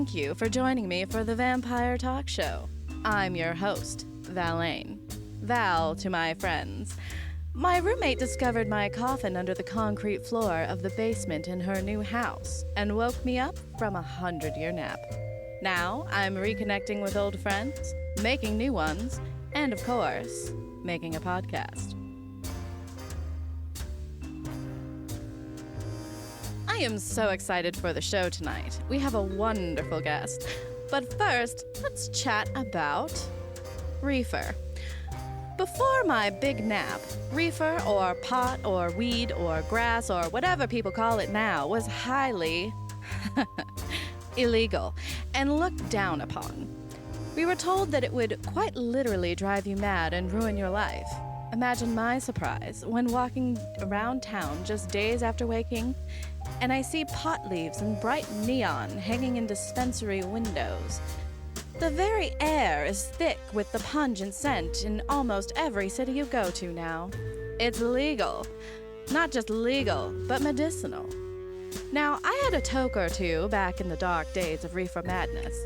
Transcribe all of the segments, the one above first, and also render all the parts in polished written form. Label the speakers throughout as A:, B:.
A: Thank you for joining me for the Vampire Talk Show. I'm your host, Valaine. Val to my friends. My roommate discovered my coffin under the concrete floor of the basement in her new house and woke me up from a 100-year nap. Now I'm reconnecting with old friends, making new ones, and of course, making a podcast. I am so excited for the show tonight. We have a wonderful guest. But first, let's chat about reefer. Before my big nap, reefer or pot or weed or grass or whatever people call it now was highly illegal and looked down upon. We were told that it would quite literally drive you mad and ruin your life. Imagine my surprise when walking around town just days after waking, and I see pot leaves and bright neon hanging in dispensary windows. The very air is thick with the pungent scent in almost every city you go to now. It's legal. Not just legal, but medicinal. Now, I had a toke or two back in the dark days of reefer madness.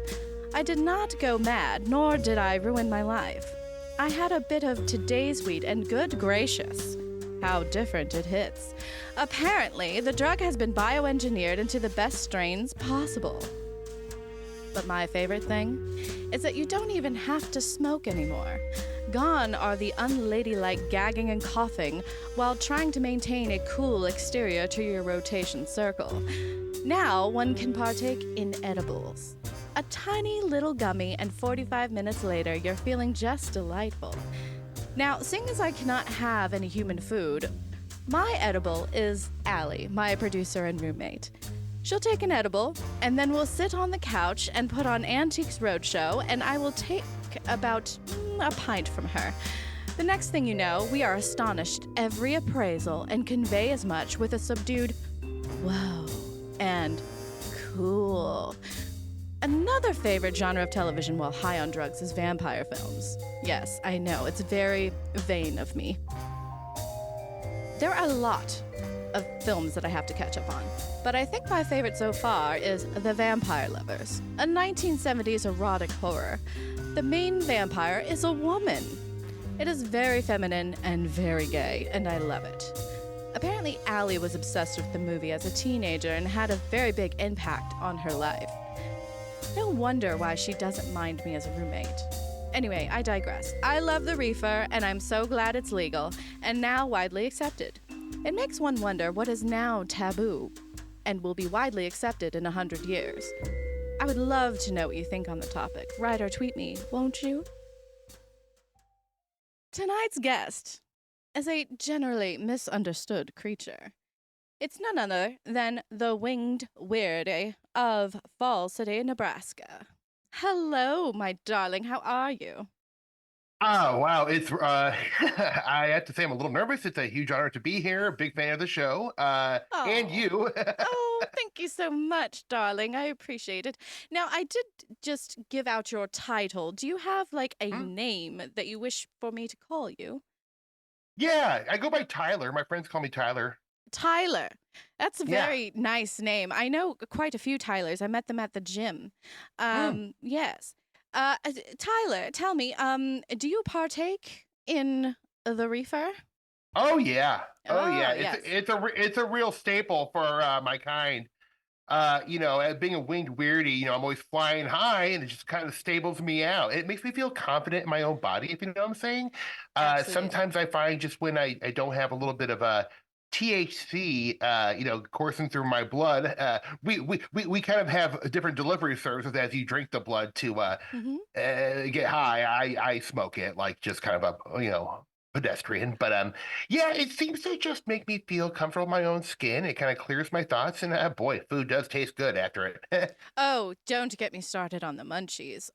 A: I did not go mad, nor did I ruin my life. I had a bit of today's weed, and good gracious, how different it hits. Apparently, the drug has been bioengineered into the best strains possible. But my favorite thing is that you don't even have to smoke anymore. Gone are the unladylike gagging and coughing while trying to maintain a cool exterior to your rotation circle. Now one can partake in edibles. A tiny little gummy, and 45 minutes later, you're feeling just delightful. Now, seeing as I cannot have any human food, my edible is Allie, my producer and roommate. She'll take an edible, and then we'll sit on the couch and put on Antiques Roadshow, and I will take about a pint from her. The next thing you know, we are astonished every appraisal and convey as much with a subdued whoa and cool. Another favorite genre of television while high on drugs is vampire films. Yes, I know, it's very vain of me. There are a lot of films that I have to catch up on, but I think my favorite so far is The Vampire Lovers, a 1970s erotic horror. The main vampire is a woman. It is very feminine and very gay, and I love it. Apparently, Allie was obsessed with the movie as a teenager and had a very big impact on her life. No wonder why she doesn't mind me as a roommate. Anyway, I digress. I love the reefer, and I'm so glad it's legal, and now widely accepted. It makes one wonder what is now taboo, and will be widely accepted in 100 years. I would love to know what you think on the topic. Write or tweet me, won't you? Tonight's guest is a generally misunderstood creature. It's none other than the winged Weirdy of Fall City, Nebraska. Hello, my darling. How are you?
B: Oh, wow. It's I have to say I'm a little nervous. It's a huge honor to be here. Big fan of the show. And you.
A: Oh, thank you so much, darling. I appreciate it. Now, I did just give out your title. Do you have like a name that you wish for me to call you?
B: Yeah, I go by Tyler. My friends call me Tyler.
A: Tyler. That's a
B: Yeah.
A: very nice name. I know quite a few Tylers. I met them at the gym. Yes. Tyler, tell me, do you partake in the reefer?
B: Oh yeah. Oh yeah.
A: Yes.
B: It's a real staple for my kind. As being a winged weirdie, I'm always flying high, and it just kind of stables me out. It makes me feel confident in my own body, if you know what I'm saying.
A: Absolutely.
B: Sometimes I find just when I don't have a little bit of a THC, coursing through my blood, we kind of have different delivery services as you drink the blood to get high. I smoke it like just kind of pedestrian, but yeah, it seems to just make me feel comfortable in my own skin. It kind of clears my thoughts, and boy, food does taste good after it.
A: Oh, don't get me started on the munchies.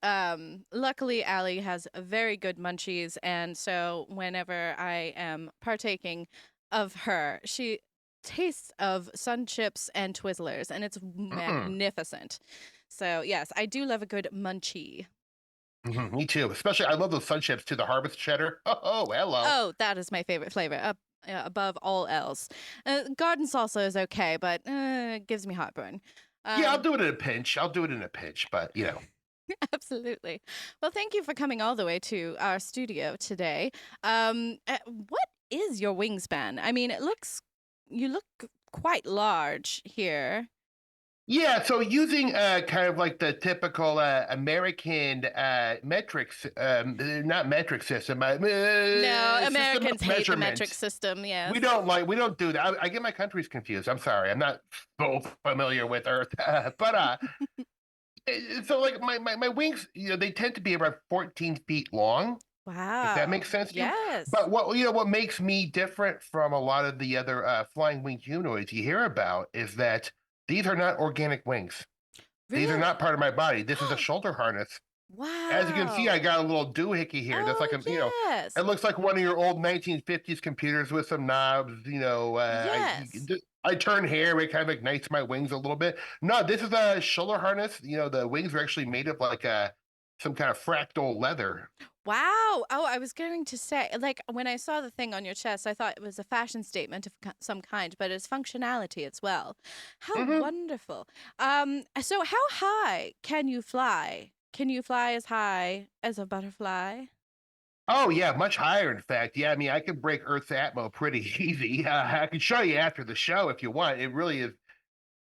A: Luckily, Allie has very good munchies, and so whenever I am partaking of her, she tastes of Sun Chips and Twizzlers, and it's magnificent. So yes, I do love a good munchie.
B: Me too. Especially, I love those Sun Chips too. The harvest cheddar. Oh, hello.
A: Oh, that is my favorite flavor, above all else. Garden salsa is okay, but it gives me heartburn.
B: Yeah, I'll
A: Um,
B: do it in a pinch. I'll do it in a pinch, but
A: Absolutely. Well, thank you for coming all the way to our studio today. What is your wingspan? I mean, you look quite large here.
B: yeah. So using kind of like the typical American not metric system,
A: No,
B: system
A: Americans
B: of
A: hate the metric
B: measurement.
A: system, yes.
B: We don't do that. I get my countries confused. I'm sorry. I'm not so familiar with Earth, but so like my wings, they tend to be about 14 feet long, if that
A: Wow.
B: makes sense to you.
A: Yes.
B: But what makes me different from a lot of the other flying winged humanoids you hear about is that these are not organic wings. These are
A: Really?
B: not part of my body. This is a shoulder harness. As you can see, I
A: Wow.
B: got a little doohickey here. That's like
A: Oh,
B: it
A: yes.
B: looks like one of your old 1950s computers with some knobs.
A: Yes.
B: I turn hair, it kind of ignites my wings a little bit. No, this is a shoulder harness. The wings are actually made of like some kind of fractal leather.
A: Wow. Oh, I was going to say, like, when I saw the thing on your chest, I thought it was a fashion statement of some kind, but it's functionality as well. How
B: Hmm.
A: wonderful. So how high can you fly? Can you fly as high as a butterfly?
B: Oh yeah, much higher. In fact, yeah. I mean, I could break Earth's atmo pretty easy. I can show you after the show if you want. It really is.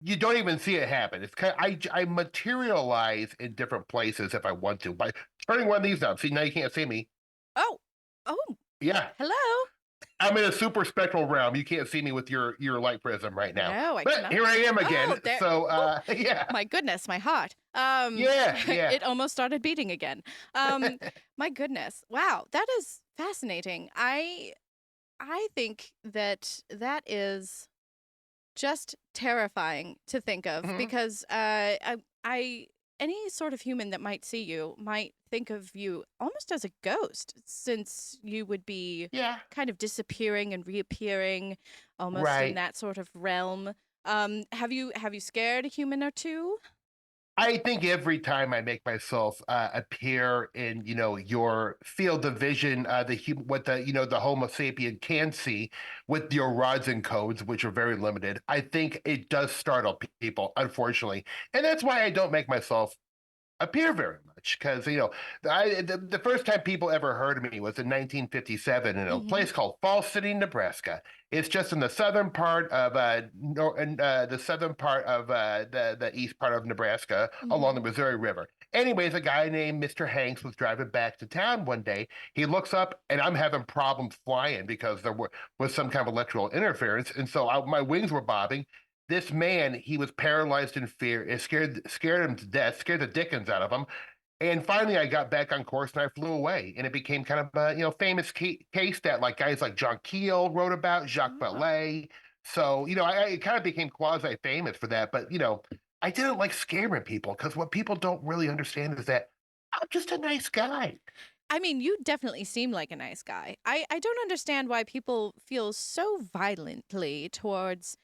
B: You don't even see it happen. It's kind of, I materialize in different places if I want to by turning one of these up. See, now you can't see me.
A: Oh, oh,
B: Yeah,
A: hello.
B: I'm in a super spectral realm. You can't see me with your light prism right now.
A: No, I
B: But
A: cannot.
B: here I am again.
A: Oh, there.
B: So
A: Oh,
B: yeah.
A: my goodness, my heart.
B: Yeah, yeah.
A: It almost started beating again. My goodness. Wow, that is fascinating. I think that is just terrifying to think of
B: Mhm.
A: because I any sort of human that might see you might think of you almost as a ghost since you would be
B: Yeah.
A: kind of disappearing and reappearing almost in
B: Right.
A: that sort of realm. Have you scared a human or two?
B: I think every time I make myself appear in, your field of vision, what the Homo sapien can see with your rods and codes, which are very limited, I think it does startle people, unfortunately, and that's why I don't make myself appear very much because the first time people ever heard of me was in 1957 in a
A: Mm-hmm.
B: place called Falls City, Nebraska. It's just in the southern part of the southern part of the east part of Nebraska along
A: Mm-hmm.
B: the Missouri River. Anyways, a guy named Mr. Hanks was driving back to town one day. He looks up and I'm having problems flying because was some kind of electrical interference, and so my wings were bobbing. This man, he was paralyzed in fear. It scared him to death, scared the dickens out of him. And finally, I got back on course and I flew away. And it became kind of a famous case that like guys like John Keel wrote about, Jacques
A: Ah.
B: Vallée. So I kind of became quasi famous for that. But I didn't like scaring people because what people don't really understand is that I'm just a nice guy.
A: I mean, you definitely seem like a nice guy. I don't understand why people feel so violently towards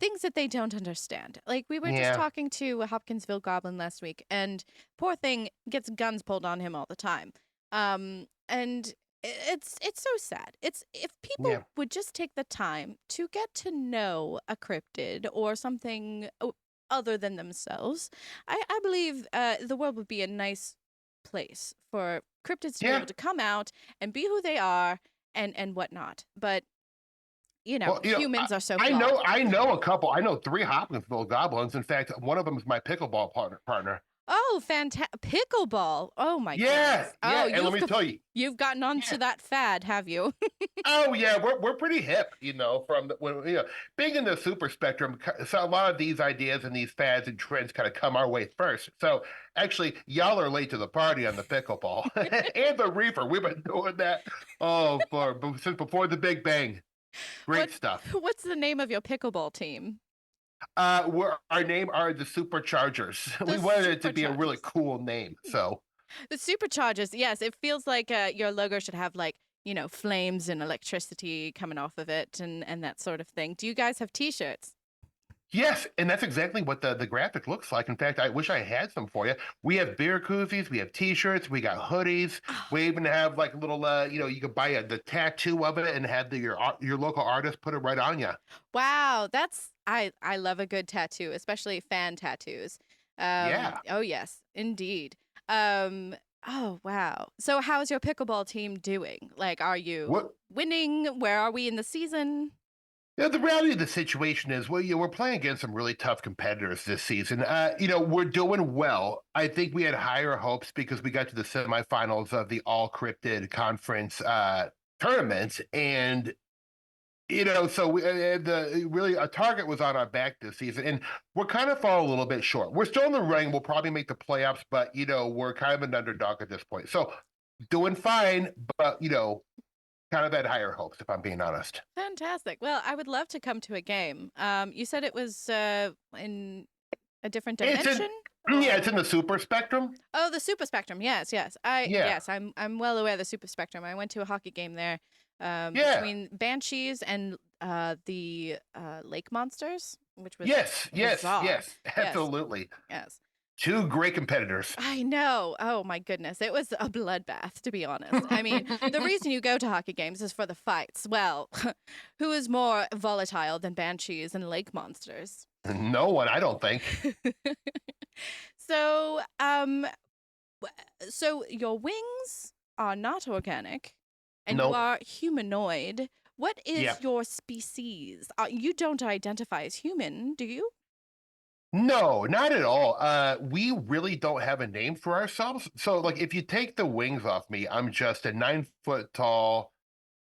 A: things that they don't understand. Like we were just
B: Yeah,
A: talking to a Hopkinsville goblin last week, and poor thing gets guns pulled on him all the time. And it's so sad. It's if
B: yeah,
A: people would just take the time to get to know a cryptid or something other than themselves, I believe the world would be a nice place for cryptids to be
B: yeah.
A: able to come out and be who they are and whatnot. But
B: Well,
A: humans are so
B: I
A: flawed.
B: know I know a couple. I know three Hopkinsville goblins. In fact, one of them is my pickleball partner.
A: Oh, fantastic. Pickleball. Oh my
B: Yeah,
A: goodness.
B: yeah.
A: Oh,
B: And let me tell you,
A: you've gotten onto
B: yeah.
A: that fad, have you?
B: Oh yeah, we're pretty hip, from being in the super spectrum. So a lot of these ideas and these fads and trends kind of come our way first. So actually, y'all are late to the party on the pickleball and the reefer. We've been doing that since before the Big Bang.
A: what
B: Great stuff.
A: what's the name of your pickleball team?
B: Our name are the Superchargers.
A: The
B: We wanted it to be a really
A: Superchargers.
B: cool name. So
A: The Superchargers. Yes, it feels like your logo should have like, flames and electricity coming off of it and that sort of thing. Do you guys have t-shirts?
B: Yes, and that's exactly what the graphic looks like. In fact, I wish I had some for you. We have beer koozies, we have T-shirts, we got hoodies.
A: Oh,
B: We even have like a little, you could buy the tattoo of it and have your local artist put it right on you.
A: wow, that's I love a good tattoo, especially fan tattoos.
B: Yeah.
A: Oh yes, indeed. Um, oh wow. So how's your pickleball team doing? Like, are you
B: What?
A: winning? Where are we in the season?
B: Yeah, the reality of the situation is, well, we're playing against some really tough competitors this season. We're doing well. I think we had higher hopes because we got to the semifinals of the All Cryptid Conference tournament, and so the really a target was on our back this season, and we're kind of falling a little bit short. We're still in the running. We'll probably make the playoffs, but we're kind of an underdog at this point. So doing fine, but kind of had higher hopes, if I'm being honest.
A: Fantastic. Well, I would love to come to a game. You said it was in a different
B: It's in
A: dimension,
B: yeah,
A: or
B: it's in the super spectrum.
A: oh, the Super Spectrum. Yes, yes. I
B: Yeah,
A: yes, I'm well aware of the Super Spectrum. I went to a hockey game there,
B: yeah.
A: between Banshees and the Lake Monsters, which was
B: Yes, yes,
A: bizarre.
B: yes,
A: Yes,
B: absolutely.
A: yes.
B: Two great competitors.
A: I know. Oh my goodness. It was a bloodbath, to be honest. I mean, the reason you go to hockey games is for the fights. Well, who is more volatile than Banshees and Lake Monsters?
B: No one, I don't think.
A: So, so your wings are not organic and you
B: No.
A: are humanoid. What
B: Yeah.
A: is your species? You don't identify as human, do you?
B: No, not at all. We really don't have a name for ourselves. So, like, if you take the wings off me, I'm just a 9 foot tall,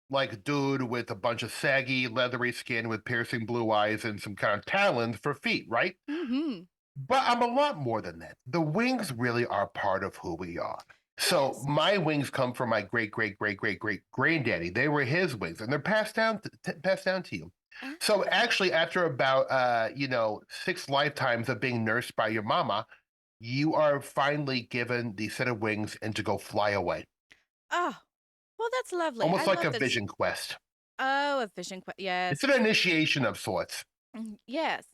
B: like, dude with a bunch of saggy, leathery skin with piercing blue eyes and some kind of talons for feet, right?
A: Mm-hmm.
B: But I'm a lot more than that. The wings really are part of who we are. So
A: Yes.
B: my wings come from my great great great great great granddaddy. They were his wings, and they're passed down to you. So
A: Ah.
B: actually, after about 6 lifetimes of being nursed by your mama, you are finally given the set of wings and to go fly away,
A: Oh, well, that's lovely. I
B: almost like
A: love
B: a
A: that.
B: vision quest.
A: Oh, a vision quest.
B: It's
A: Yes.
B: an initiation of sorts.
A: Yes.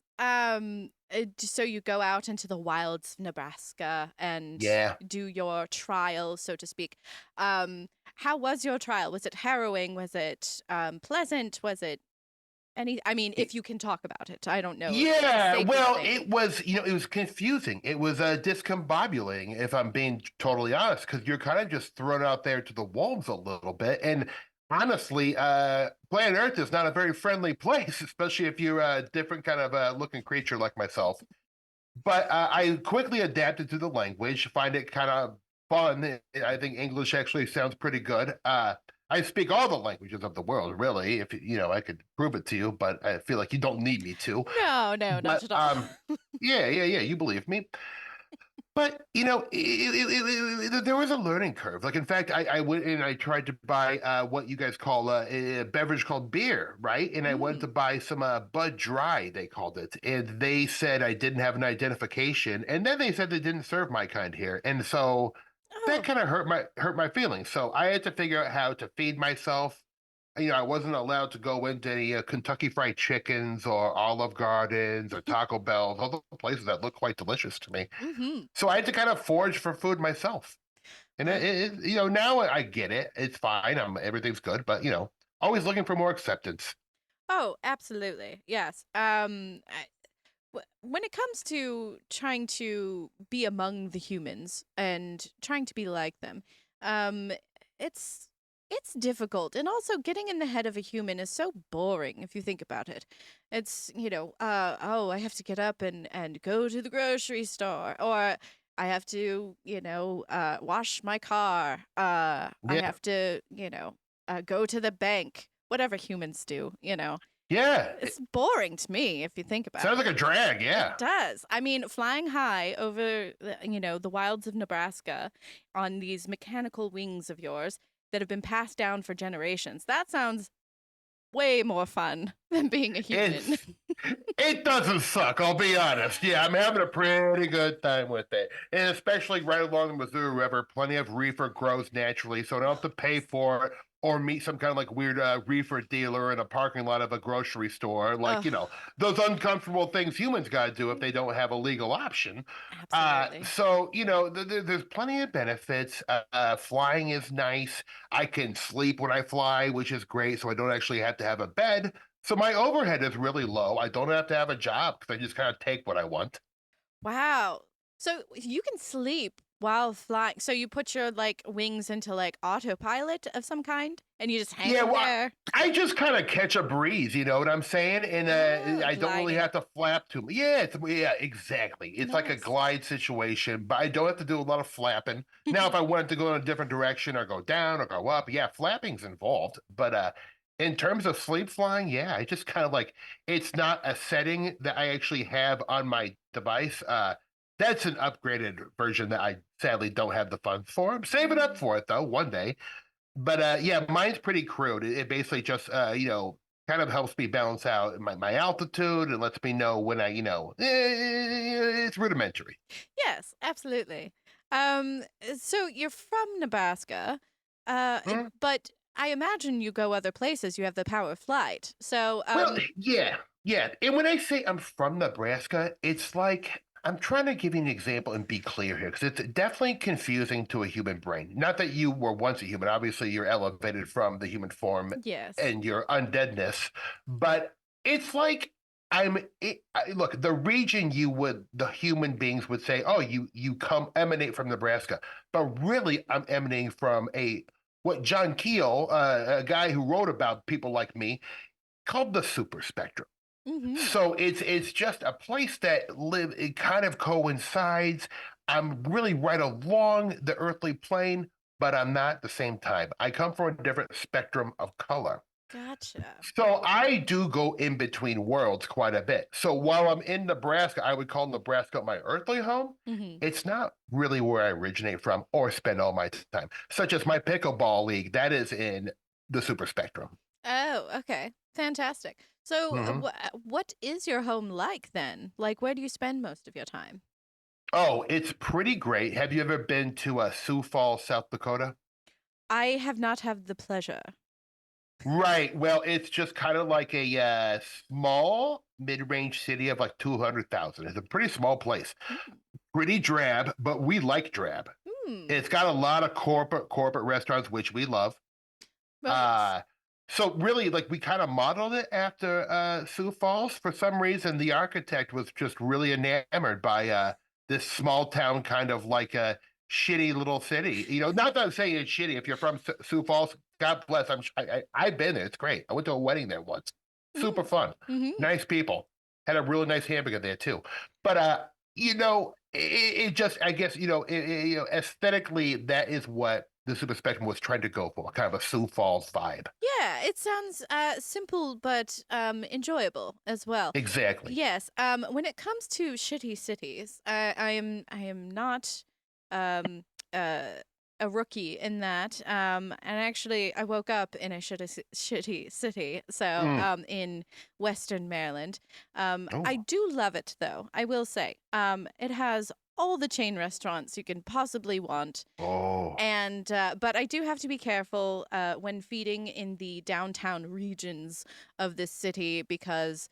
A: So you go out into the wilds of Nebraska and
B: Yeah.
A: do your trial, so to speak. How was your trial? Was it harrowing? Was it pleasant? Was it I mean, if you can talk about it. I don't know if it's a
B: Yeah,
A: sacred
B: well,
A: thing.
B: it was confusing. It was discombobulating, if I'm being totally honest, because you're kind of just thrown out there to the wolves a little bit. And honestly, planet Earth is not a very friendly place, especially if you're a different kind of looking creature like myself. But I quickly adapted to the language, find it kind of fun. I think English actually sounds pretty good. I speak all the languages of the world, really. If I could prove it to you, but I feel like you don't need me to.
A: No, no, not
B: But
A: at all.
B: yeah, you believe me. But there was a learning curve. Like, in fact, I went and I tried to buy what you guys call a beverage called beer, right? And I went to
A: Mm.
B: buy some Bud Dry, they called it, and they said I didn't have an identification, and then they said they didn't serve my kind here, and so that
A: Oh.
B: kind of hurt my feelings. So I had to figure out how to feed myself. I wasn't allowed to go into any Kentucky Fried Chickens or Olive Gardens or Taco Bells, all the places that look quite delicious to me.
A: Mm-hmm.
B: So I had to kind of forage for food myself. And now I get it. It's fine. Everything's good, but always looking for more acceptance.
A: Oh, absolutely. Yes. When it comes to trying to be among the humans and trying to be like them, um, it's it's difficult, and also getting in the head of a human is so boring if you think about it. It's oh, I have to get up and go to the grocery store, or I have to wash my car. I
B: Yeah.
A: have to go to the bank. Whatever humans do.
B: Yeah. It
A: It's boring to me if you think about
B: sounds
A: it.
B: like a drag.
A: It
B: Yeah.
A: does. I mean, flying high over the wilds of Nebraska on these mechanical wings of yours that have been passed down for generations. That sounds way more fun than being a human.
B: It's it doesn't suck, I'll be honest. Yeah, I'm having a pretty good time with it. And especially right along the Missouri River, plenty of reefer grows naturally, so I don't have to pay for it or meet some kind of like weird reefer dealer in a parking lot of a grocery store. Like,
A: Oh,
B: those uncomfortable things humans got to do if they don't have a legal option.
A: absolutely.
B: So, there's plenty of benefits. Flying is nice. I can sleep when I fly, which is great. So I don't actually have to have a bed. So my overhead is really low. I don't have to have a job because I just kind of take what I want.
A: Wow. So you can sleep while flying. So you put your like wings into like autopilot of some kind and you just
B: Yeah,
A: hang
B: well,
A: there.
B: I just kind of catch a breeze, you know what I'm saying? And
A: Oh,
B: I don't really
A: gliding.
B: have to flap too much. Yeah, exactly. It's like a
A: Nice.
B: glide situation, but I don't have to do a lot of flapping. Now, if I wanted to go in a different direction or go down or go up, yeah, flapping's involved. But in terms of sleep flying, yeah, I just kind of like it's not a setting that I actually have on my device. That's an upgraded version that I sadly don't have the funds for. I'm saving up
A: Mm.
B: for it though, one day. But yeah, mine's pretty crude. It basically just kind of helps me balance out my altitude and lets me know when it's rudimentary.
A: Yes, absolutely. So you're from Nebraska,
B: Hmm?
A: but I imagine you go other places. You have the power of flight. So,
B: Well, yeah. And when I say I'm from Nebraska, it's like I'm trying to give you an example and be clear here because it's definitely confusing to a human brain. Not that you were once a human, obviously, you're elevated from the human form
A: yes.
B: and your undeadness, but it's like look, the region the human beings would say, oh, you come emanate from Nebraska, but really I'm emanating from what John Keel, a guy who wrote about people like me, called the super spectrum.
A: Mm-hmm.
B: So it's just a place that it kind of coincides. I'm really right along the earthly plane, but I'm not at the same time. I come from a different spectrum of color.
A: Gotcha.
B: So I do go in between worlds quite a bit. So while I'm in Nebraska, I would call Nebraska my earthly home.
A: Mm-hmm.
B: It's not really where I originate from or spend all my time, such as my pickleball league. That is in the super spectrum.
A: Oh, okay. Fantastic. So,
B: Mhm.
A: what is your home like then? Like, where do you spend most of your time?
B: Oh, it's pretty great. Have you ever been to Sioux Falls, South Dakota?
A: I have not had the pleasure.
B: Right. Well, it's just kind of like a small mid-range city of like 200,000. It's a pretty small place.
A: Mm.
B: Pretty drab, but we like drab.
A: Hmm.
B: It's got a lot of corporate restaurants, which we love.
A: Well, yes.
B: Uh, so really, like we kind of modeled it after Sioux Falls. For some reason, the architect was just really enamored by this small town, kind of like a shitty little city. Not that I'm saying it's shitty. If you're from Sioux Falls, God bless. I've been there. It's great. I went to a wedding there once. Super
A: Mm.
B: fun.
A: Mm-hmm.
B: Nice people. Had a really nice hamburger there too. But it just, I guess, aesthetically, that is what the Super Spectrum was trying to go for, kind of a Sioux Falls vibe.
A: Yeah, it sounds simple but enjoyable as well.
B: Exactly.
A: Yes. When it comes to shitty cities, I am not um uh a rookie in that. And actually, I woke up in a shitty city. So
B: Mm.
A: in Western Maryland. I
B: Oh,
A: do love it though. I will say. It has all the chain restaurants you can possibly want.
B: oh,
A: And but I do have to be careful when feeding in the downtown regions of this city because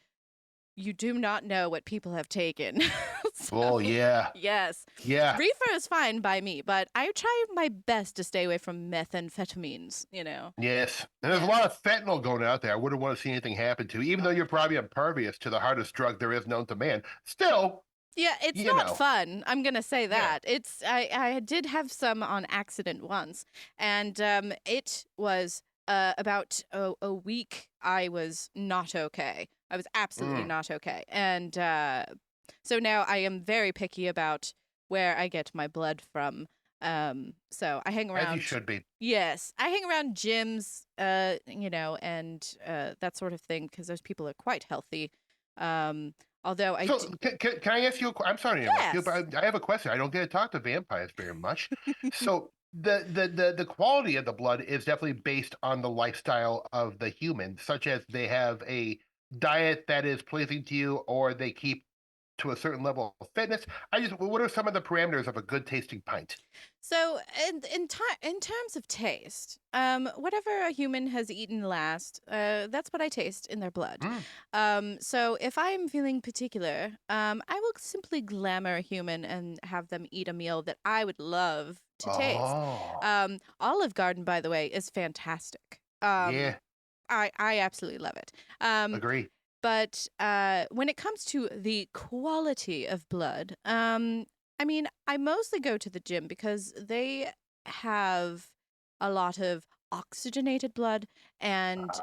A: you do not know what people have taken.
B: oh,
A: So,
B: yeah,
A: yes,
B: yeah,
A: reefer is fine by me, but I try my best to stay away from methamphetamines. You know.
B: yes. And there's a
A: Yes.
B: lot of fentanyl going out there. I wouldn't want to see anything happen to, even though you're probably impervious to the hardest drug there is known to man. Still,
A: Yeah, it's
B: you
A: not
B: know,
A: fun. I'm gonna say
B: yeah.
A: that. I did have some on accident once, and it was about a week. I was not okay. I was absolutely
B: Mm,
A: not okay, and so now I am very picky about where I get my blood from. So I hang
B: as you
A: around.
B: should be.
A: Yes, I hang around gyms, and that sort of thing because those people are quite healthy. Although I
B: So,
A: d-
B: can I ask you? I'm sorry to interrupt you,
A: yes.
B: but I have a question. I don't get to talk to vampires very much. So, the quality of the blood is definitely based on the lifestyle of the human, such as they have a diet that is pleasing to you, or they keep to a certain level of fitness. What are some of the parameters of a good tasting pint?
A: So, in terms of taste, whatever a human has eaten last, that's what I taste in their blood.
B: Mm.
A: So if I'm feeling particular, I will simply glamour a human and have them eat a meal that I would love to taste.
B: Oh,
A: Olive Garden, by the way, is fantastic. Um,
B: yeah,
A: I absolutely love it. Um,
B: agree.
A: but when it comes to the quality of blood, I mean, I mostly go to the gym because they have a lot of oxygenated blood and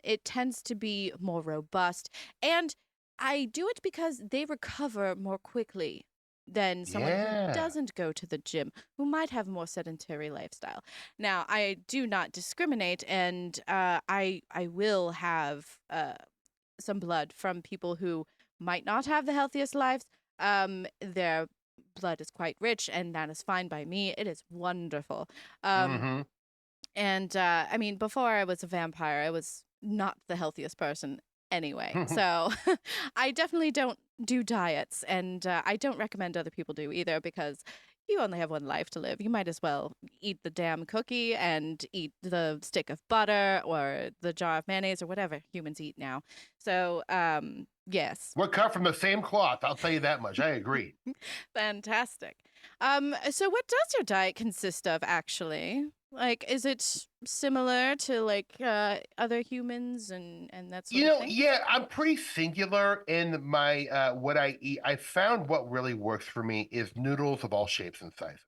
A: it tends to be more robust. And I do it because they recover more quickly than someone who
B: Yeah.
A: doesn't go to the gym, who might have a more sedentary lifestyle. Now, I do not discriminate, and I will have some blood from people who might not have the healthiest lives. Their blood is quite rich, and that is fine by me. It is wonderful. Um,
B: Mm-hmm.
A: and I mean, before I was a vampire, I was not the healthiest person anyway. So I definitely don't do diets, and I don't recommend other people do either because you only have one life to live. You might as well eat the damn cookie and eat the stick of butter or the jar of mayonnaise or whatever humans eat now. So, yes.
B: We're cut from the same cloth. I'll tell you that much. I agree.
A: Fantastic. So what does your diet consist of actually? Like, is it similar to like other humans and that sort of thing?
B: Yeah, I'm pretty singular in my what I eat. I found what really works for me is noodles of all shapes and sizes.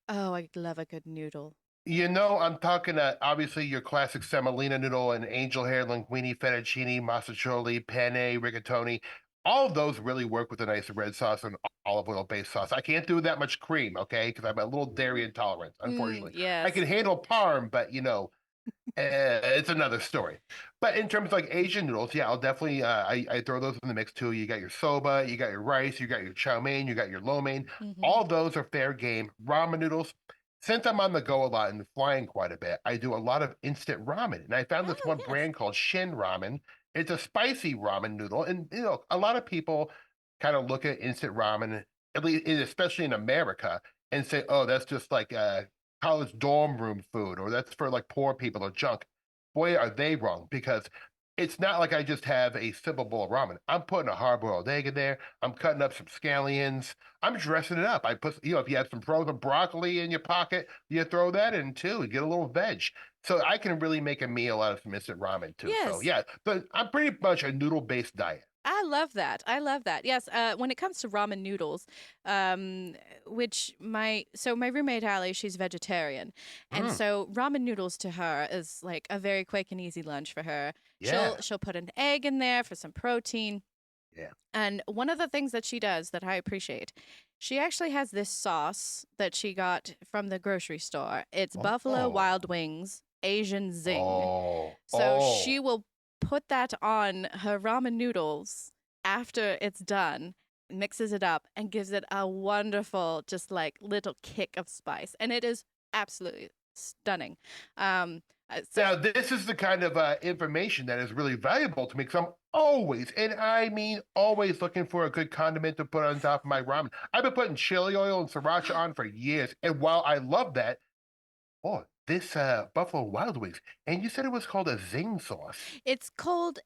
A: Oh, I love a good noodle.
B: I'm talking obviously your classic semolina noodle and angel hair, linguine, fettuccine, masticholi, penne, rigatoni. All of those really work with a nice red sauce and olive oil based sauce. I can't do that much cream, okay, because I'm a little dairy intolerant, unfortunately. I can
A: Yes.
B: handle parm, but it's another story. But in terms of like Asian noodles, yeah, I'll definitely I throw those in the mix too. You got your soba, you got your rice, you got your chow mein, you got your lo mein.
A: Mm-hmm.
B: All those are fair game. Ramen noodles. Since I'm on the go a lot and flying quite a bit, I do a lot of instant ramen. And I found this
A: Oh,
B: one
A: yes.
B: brand called Shin Ramen. It's a spicy ramen noodle, and a lot of people kind of look at instant ramen, at least especially in America, and say, "Oh, that's just like college dorm room food, or that's for like poor people or junk." Boy, are they wrong, because it's not like I just have a simple bowl of ramen. I'm putting a hard-boiled egg in there. I'm cutting up some scallions. I'm dressing it up. I put, if you have some frozen broccoli in your pocket, you throw that in too. You get a little veg. So I can really make a meal out of some instant ramen too. So
A: Yes.
B: yeah, but I'm pretty much a noodle-based diet.
A: I love that. I love that. Yes, when it comes to ramen noodles, um, which my roommate Allie, she's vegetarian, and
B: Mm,
A: so ramen noodles to her is like a very quick and easy lunch for her. She'll
B: yeah,
A: she'll put an egg in there for some protein,
B: yeah.
A: and one of the things that she does that I appreciate, she actually has this sauce that she got from the grocery store. It's Buffalo
B: Oh,
A: Wild Wings Asian Zing.
B: oh,
A: So she
B: oh.
A: will put that on her ramen noodles after it's done, mixes it up, and gives it a wonderful, just like little kick of spice. And it is absolutely stunning. So,
B: Now, this is the kind of information that is really valuable to me, because I'm always, and I mean always, looking for a good condiment to put on top of my ramen. I've been putting chili oil and sriracha on for years, and while I love that, oh, this Buffalo Wild Wings, and you said it was called a zing sauce.
A: it's called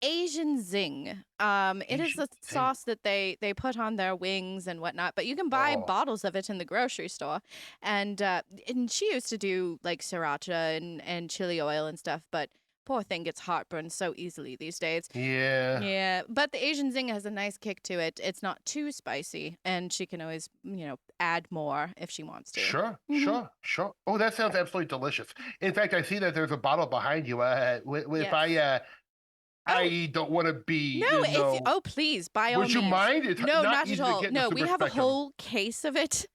A: Asian Zing. It is
B: Asian
A: a
B: zing.
A: sauce that they put on their wings and whatnot, but you can buy
B: Oh,
A: bottles of it in the grocery store. And she used to do like sriracha and chili oil and stuff, but poor thing gets heartburn so easily these days.
B: yeah.
A: Yeah, but the Asian Zing has a nice kick to it. It's not too spicy, and she can always, add more if she wants to.
B: Sure,
A: Hmm.
B: sure, sure. Oh, that sounds absolutely delicious. In fact, I see that there's a bottle behind you. If
A: Yes. Oh,
B: I don't want to
A: no,
B: be,
A: oh, please, by all
B: would you
A: means.
B: mind? It's
A: No,
B: not
A: not at
B: easy to
A: all.
B: get in the
A: No, we
B: super
A: have a
B: spectrum.
A: whole case of it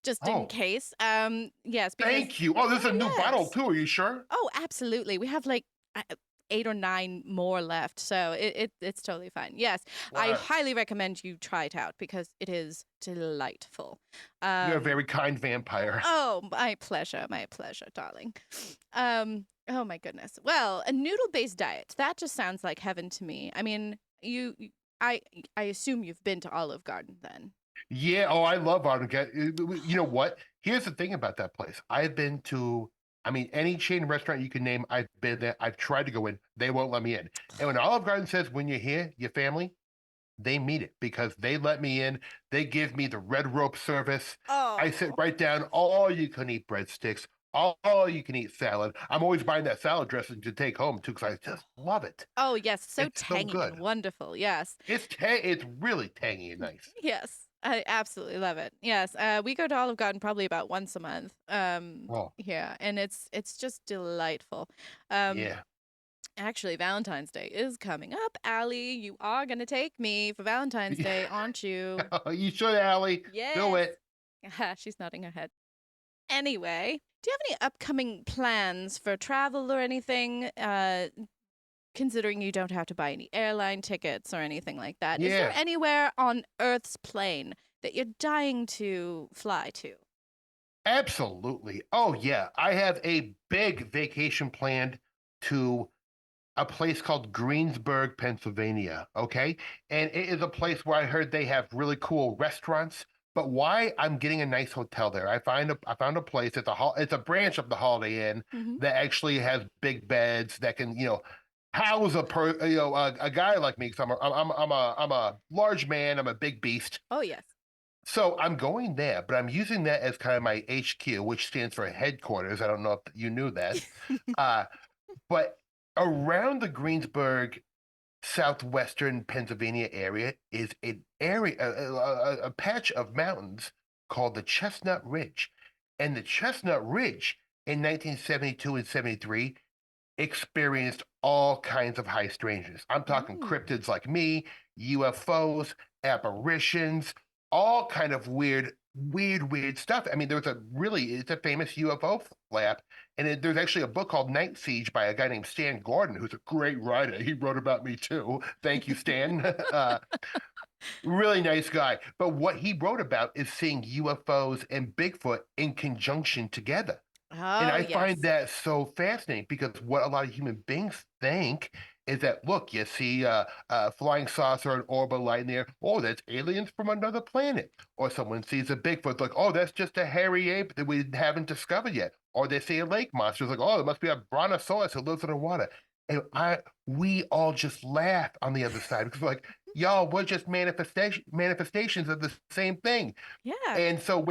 A: just in
B: Oh,
A: case. Yes, because
B: thank you. Oh, this is a new
A: oh,
B: bottle
A: yes.
B: too. Are you sure?
A: Oh, absolutely. We have like 8 or 9 more left, so it's totally fine. Yes, I
B: Wow.
A: highly recommend you try it out because it is delightful.
B: You're a
A: Um,
B: very kind vampire.
A: Oh, my pleasure, darling. Oh my goodness. Well, a noodle-based diet. That just sounds like heaven to me. I mean, I assume you've been to Olive Garden then.
B: Yeah. Oh, I love Art. You know what? Here's the thing about that place. I've been to, I mean, any chain restaurant you can name, I've been there. I've tried to go in. They won't let me in. And when Olive Garden says, when you're here, your family, they mean it because they let me in. They give me the red rope service. I sit
A: Oh.
B: right down. All you can eat breadsticks. All you can eat salad. I'm always buying that salad dressing to take home too because I just love it.
A: Oh, yes, so
B: It's so
A: tangy and
B: good.
A: wonderful. Yes.
B: It's really tangy and nice.
A: Yes. I absolutely love it. Yes. We go to Olive Garden probably about once a month.
B: Oh,
A: Yeah, and it's just delightful. Um
B: yeah.
A: Actually, Valentine's Day is coming up. Allie, you are going to take me for Valentine's Day, aren't you?
B: You should, Allie. Do
A: Yes.
B: it.
A: She's nodding her head. Anyway, do you have any upcoming plans for travel or anything? Considering you don't have to buy any airline tickets or anything like that. Is there
B: Yeah,
A: anywhere on Earth's plane that you're dying to fly to?
B: absolutely. Oh, yeah. I have a big vacation planned to a place called Greensburg, Pennsylvania. Okay. And it is a place where I heard they have really cool restaurants. But why I'm getting a nice hotel there? I found a place. It's a branch of the Holiday Inn
A: Mm-hmm.
B: that actually has big beds that can house a guy like me. Because I'm a large man. I'm a big beast.
A: Oh, yes.
B: So I'm going there, but I'm using that as kind of my HQ, which stands for headquarters. I don't know if you knew that. Uh, but around the Greensburg, southwestern Pennsylvania area is an area, a patch of mountains called the Chestnut Ridge. And the Chestnut Ridge in 1972 and 73 experienced all kinds of high strangeness. I'm talking
A: Ooh.
B: cryptids like me, UFOs, apparitions, all kind of weird stuff. I mean, it's a famous UFO flap, and there's actually a book called Night Siege by a guy named Stan Gordon, who's a great writer. He wrote about me too. Thank you, Stan. Really nice guy. But what he wrote about is seeing UFOs and Bigfoot in conjunction together. And
A: Oh,
B: I find
A: yes.
B: that so fascinating because what a lot of human beings think is that, look, you see a flying saucer, an orb of light in there. Oh, that's aliens from another planet. Or someone sees a Bigfoot, like, oh, that's just a hairy ape that we haven't discovered yet. Or they see a lake monster, it's like, oh, it must be a brontosaurus who lives in the water. And we all just laugh on the other side because we're like, y'all, we're just manifestations of the same thing.
A: Yeah.
B: And so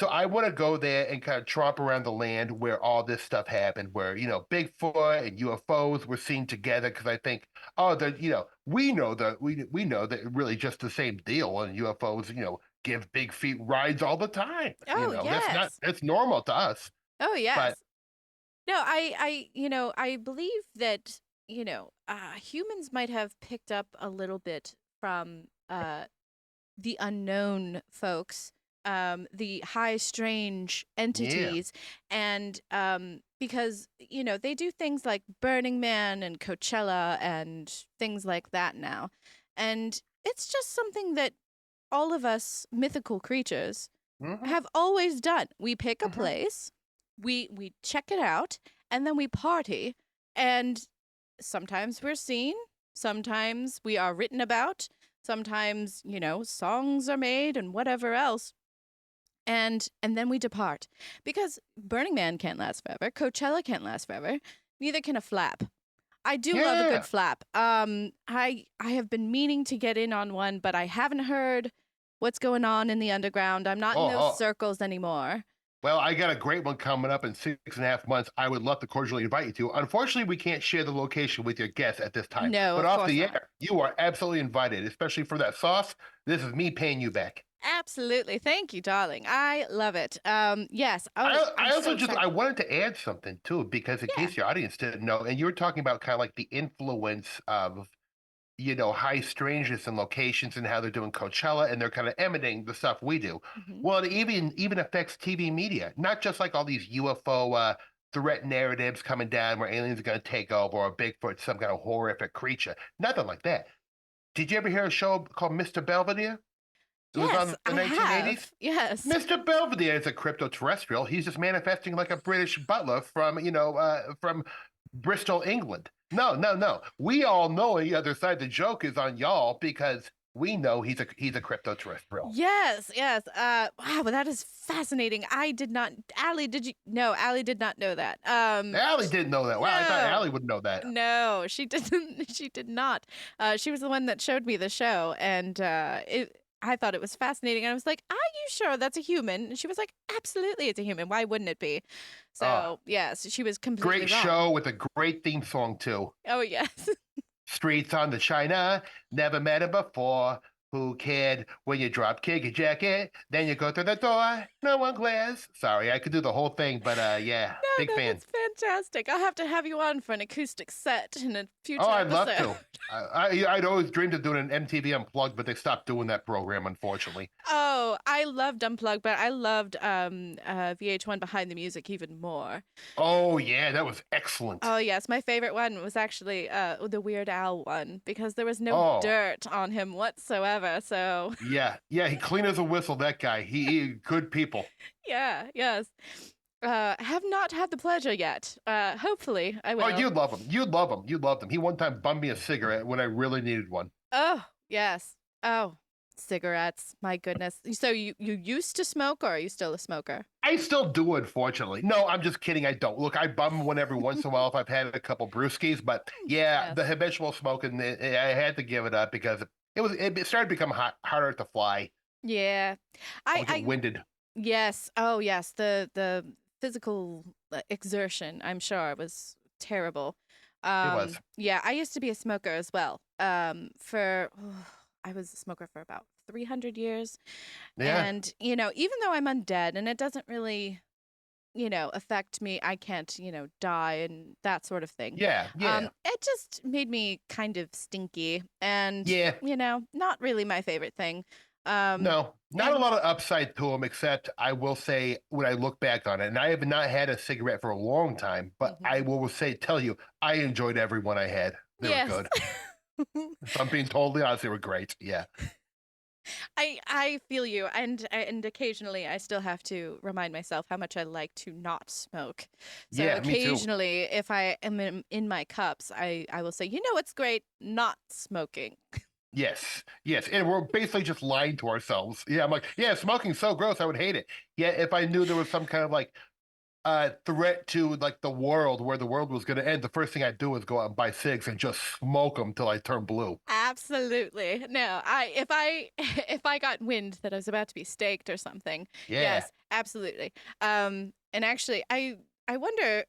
B: I want to go there and kind of tromp around the land where all this stuff happened, where Bigfoot and UFOs were seen together. Because I think, oh, we know that really just the same deal, and UFOs, give big feet rides all the time.
A: Oh, yes.
B: That's normal to us.
A: Oh,
B: But
A: yes. No, I believe that, humans might have picked up a little bit from the unknown folks, the high strange
B: yeah,
A: entities, and because they do things like Burning Man and Coachella and things like that now, and it's just something that all of us mythical creatures
B: hmm
A: have always done. We pick a
B: hmm
A: place, we check it out, and then we party, and sometimes we're seen, sometimes we are written about, sometimes, songs are made and whatever else. And then we depart. Because Burning Man can't last forever, Coachella can't last forever, neither can a flap. I do love a good
B: yeah.
A: flap. I have been meaning to get in on one, but I haven't heard what's going on in the underground. I'm not in
B: Oh,
A: those
B: oh.
A: circles anymore.
B: Well, I got a great one coming up in 6.5 months. I would love to cordially invite you to. Unfortunately, we can't share the location with your guests at this time.
A: No,
B: But
A: of
B: off
A: course
B: the
A: not.
B: air, you are absolutely invited, especially for that sauce. This is me paying you back.
A: Absolutely. Thank you, darling. I love it. Yes. Oh, I'm
B: I
A: so
B: also I
A: excited.
B: wanted to add something too, because in
A: Yeah.
B: case your audience didn't know, and you were talking about kind of like the influence of high strangeness and locations and how they're doing Coachella and they're kind of emanating the stuff we do.
A: Hmm.
B: Well, it even affects TV media, not just like all these UFO threat narratives coming down where aliens are going to take over or Bigfoot, some kind of horrific creature. Nothing like that. Did you ever hear a show called Mr. Belvedere? It was
A: Yes,
B: on the
A: I
B: 1980s.
A: have. Yes.
B: Mr. Belvedere is a crypto-terrestrial. He's just manifesting like a British butler from Bristol, England. No, no, no. We all know the other side. The joke is on y'all because we know he's a crypto-terrestrial.
A: Yes, yes. Wow, but that is fascinating. I did not. Allie, did you? No, Allie did not know that.
B: Allie didn't know that. Wow, I thought
A: No.
B: Allie would know that.
A: No, she didn't. She did not. She was the one that showed me the show, and I thought it was fascinating. And I was like, "Are you sure that's a human?" And she was like, "Absolutely, it's a human. Why wouldn't it be?" So yes, she was completely
B: Great
A: wrong.
B: show with a great theme song too.
A: Oh yes.
B: Streets on the China, never met him before. Who cared when you drop kick your jacket? Then you go through the door. No one glares. Sorry, I could do the whole thing, but yeah, big fan.
A: That's fantastic. I'll have to have you on for an acoustic set in a future
B: I'd
A: episode.
B: love to. I'd always dreamed of doing an MTV Unplugged, but they stopped doing that program, unfortunately.
A: Oh, I loved Unplugged, but I loved VH1 Behind the Music even more.
B: Oh, yeah, that was excellent.
A: Oh, yes. My favorite one was actually the Weird Al one because there was no dirt on him whatsoever. So
B: yeah, he clean as a whistle, that guy. He good people.
A: Yeah, yes. Have not had the pleasure yet. Hopefully, I will.
B: Oh, you'd love him. You'd love him. You'd love him. He one time bummed me a cigarette when I really needed one.
A: Oh, yes. Oh, cigarettes. My goodness. So you used to smoke, or are you still a smoker?
B: I still do, unfortunately. No, I'm just kidding. I don't. Look, I bum one every once in a while if I've had a couple brewskis, but yeah,
A: Yes.
B: the habitual smoking, I had to give it up because it started to become harder to fly.
A: Yeah.
B: I get winded.
A: Yes. Oh, yes. The physical exertion, I'm sure, was terrible.
B: It was.
A: Yeah, I used to be a smoker as well. I was a smoker for about 300 years.
B: Yeah.
A: And, even though I'm undead and it doesn't really, affect me, I can't, die and that sort of thing.
B: Yeah.
A: It just made me kind of stinky and,
B: Yeah.
A: Not really my favorite thing.
B: No, not a lot of upside to them, except I will say when I look back on it, and I have not had a cigarette for a long time, but I will tell you, I enjoyed every one I had. They were good. If I'm being totally honest, they were great. Yeah.
A: I feel you, and occasionally I still have to remind myself how much I like to not smoke. So
B: Yeah, me too.
A: occasionally, if I am in my cups, I will say, it's great not smoking.
B: Yes, and we're basically just lying to ourselves. Yeah, I'm like, yeah, smoking's so gross, I would hate it. Yeah, if I knew there was some kind of threat to the world, where the world was going to end, the first thing I'd do is go out and buy cigs and just smoke them till I turn blue.
A: Absolutely. No, if I got wind that I was about to be staked or something, yes, absolutely. And actually, I wonder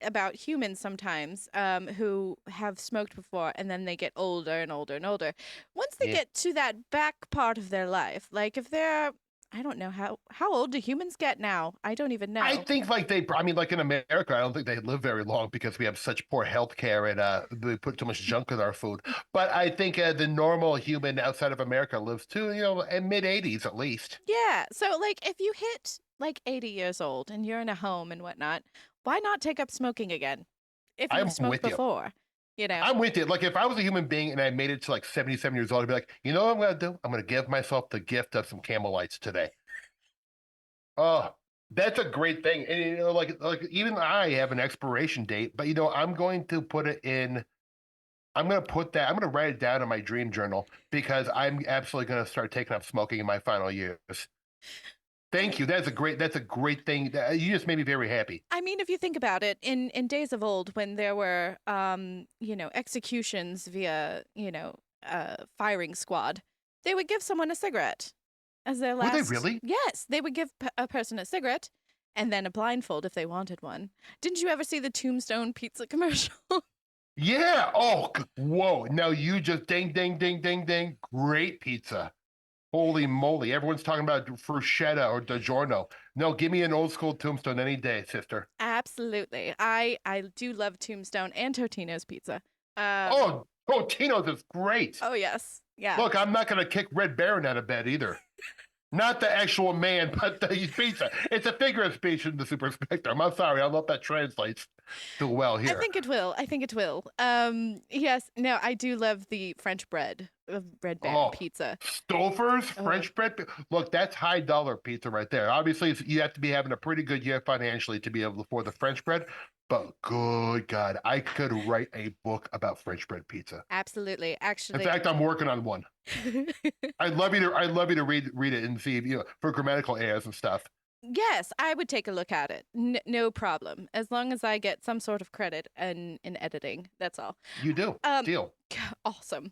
A: about humans sometimes who have smoked before and then they get older and older and older. Once they get to that back part of their life, like if they're, I don't know, how old do humans get now? I don't even know.
B: I think like in America, I don't think they live very long because we have such poor health care and we put too much junk in our food. But I think the normal human outside of America lives to, in mid-80s at least.
A: Yeah. So if you hit 80 years old and you're in a home and whatnot, why not take up smoking again? If you've smoked before,
B: I'm with you. Like if I was a human being and I made it to 77 years old, I'd be like, you know what I'm going to do? I'm going to give myself the gift of some Camel Lights today. Oh, that's a great thing. And like even I have an expiration date, but I'm going to put it in. I'm going to write it down in my dream journal because I'm absolutely going to start taking up smoking in my final years. Thank you. That's a great thing. You just made me very happy.
A: I mean, if you think about it, in days of old, when there were, executions via, firing squad, they would give someone a cigarette as their last.
B: Would they really?
A: Yes, they would give a person a cigarette and then a blindfold if they wanted one. Didn't you ever see the Tombstone pizza commercial?
B: Yeah. Oh, whoa. Now you just ding, ding, ding, ding, ding. Great pizza. Holy moly. Everyone's talking about Rashida or DiGiorno. No, give me an old school Tombstone any day, sister.
A: Absolutely. I do love Tombstone and Totino's pizza.
B: Totino's is great.
A: Oh, yes. Yeah.
B: Look, I'm not going to kick Red Baron out of bed either. Not the actual man, but the pizza. It's a figure of speech in the super spectrum. I'm sorry. I don't know if that translates. do well
A: I
B: here.
A: think it will. I think it will. Yes. No, I do love the French bread of Red Baron pizza.
B: Stouffer's French bread. Look, that's high dollar pizza right there. Obviously, you have to be having a pretty good year financially to be able to afford the French bread. But good God, I could write a book about French bread pizza.
A: Absolutely. Actually,
B: in fact, I'm working on one. I'd love you to read it and see, for grammatical errors and stuff.
A: Yes, I would take a look at it. No problem. As long as I get some sort of credit in editing, that's all.
B: You do. Deal.
A: Awesome.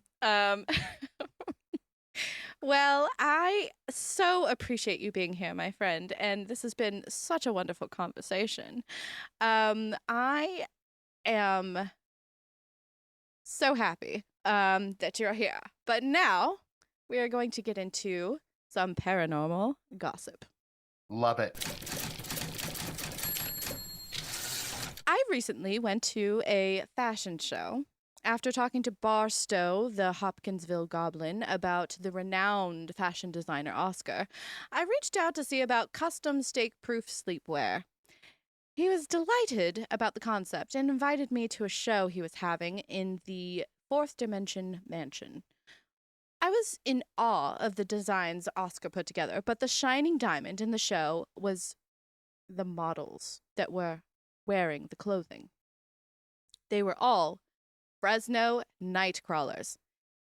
A: Well, I so appreciate you being here, my friend, and this has been such a wonderful conversation. I am so happy that you're here. But now we are going to get into some paranormal gossip.
B: Love it.
A: I recently went to a fashion show. After talking to Barstow, the Hopkinsville Goblin, about the renowned fashion designer Oscar, I reached out to see about custom stake-proof sleepwear. He was delighted about the concept and invited me to a show he was having in the Fourth Dimension Mansion. I was in awe of the designs Oscar put together, but the shining diamond in the show was the models that were wearing the clothing. They were all Fresno night crawlers.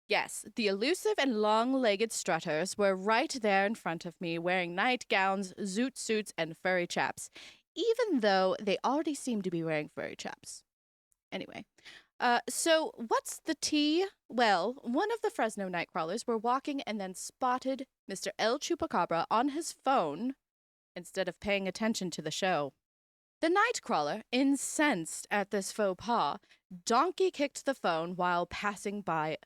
A: Yes, the elusive and long-legged strutters were right there in front of me, wearing nightgowns, zoot suits, and furry chaps, even though they already seemed to be wearing furry chaps. Anyway, so what's the tea? Well, one of the Fresno night crawlers were walking and then spotted Mr. El Chupacabra on his phone instead of paying attention to the show. The night crawler, incensed at this faux pas, donkey-kicked the phone while passing by.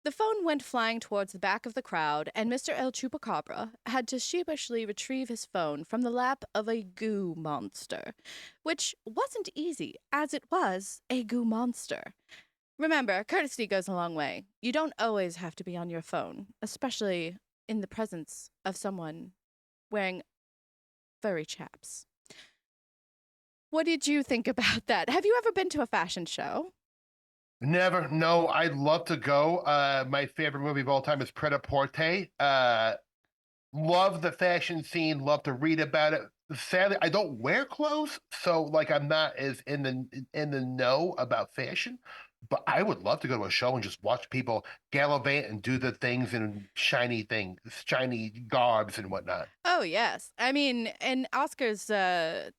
A: The phone went flying towards the back of the crowd, and Mr. El Chupacabra had to sheepishly retrieve his phone from the lap of a goo monster, which wasn't easy, as it was a goo monster. Remember, courtesy goes a long way. You don't always have to be on your phone, especially in the presence of someone wearing furry chaps. What did you think about that? Have you ever been to a fashion show?
B: Never. No, I'd love to go. My favorite movie of all time is Pret-a-Porter. Love the fashion scene. Love to read about it. Sadly, I don't wear clothes, so I'm not as in the know about fashion. But I would love to go to a show and just watch people gallivant and do the things in shiny garbs and whatnot.
A: Oh, yes. I mean, and Oscar's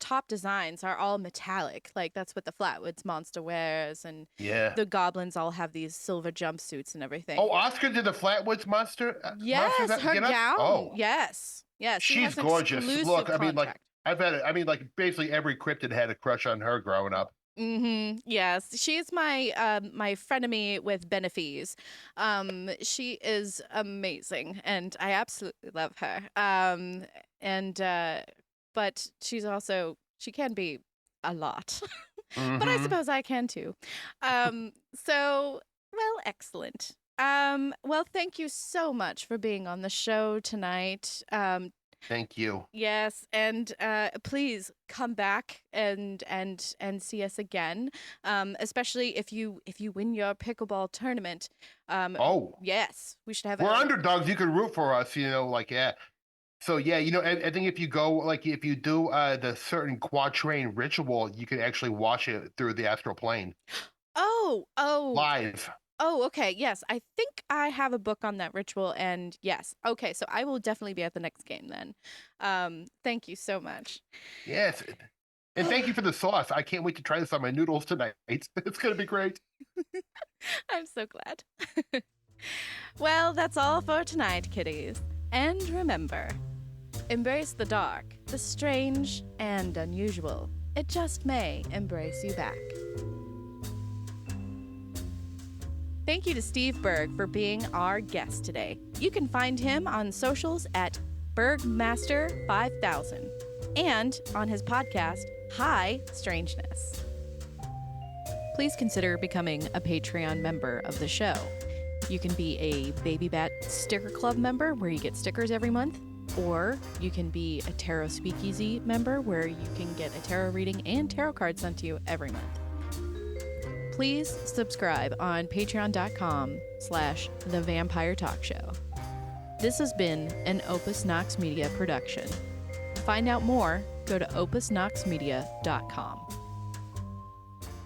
A: top designs are all metallic. That's what the Flatwoods monster wears. And the goblins all have these silver jumpsuits and everything.
B: Oh, Oscar did the Flatwoods monster?
A: Yes, her gown. Oh. Yes.
B: She's gorgeous. Look, basically every cryptid had a crush on her growing up.
A: Mm-hmm. Yes, she's my frenemy with Benefies. She is amazing, and I absolutely love her. But she can be a lot, but I suppose I can too. Excellent. Well, thank you so much for being on the show tonight.
B: Thank you.
A: Yes, and please come back and see us again. Especially if you win your pickleball tournament. Yes, we should have.
B: We're underdogs. You can root for us. So I think if you go if you do the certain quatrain ritual, you can actually watch it through the astral plane.
A: Oh.
B: Live.
A: Oh, okay. Yes, I think I have a book on that ritual, and yes. Okay, so I will definitely be at the next game then. Thank you so much.
B: Yes, and thank you for the sauce. I can't wait to try this on my noodles tonight. It's going to be great.
A: I'm so glad. Well, that's all for tonight, kiddies. And remember, embrace the dark, the strange, and unusual. It just may embrace you back. Thank you to Steve Berg for being our guest today. You can find him on socials at Bergmaster5000 and on his podcast, Hi Strangeness. Please consider becoming a Patreon member of the show. You can be a Baby Bat Sticker Club member where you get stickers every month. Or you can be a Tarot Speakeasy member where you can get a tarot reading and tarot cards sent to you every month. Please subscribe on patreon.com/The Vampire Talk Show. This has been an Opus Nox Media production. To find out more, go to opusnoxmedia.com.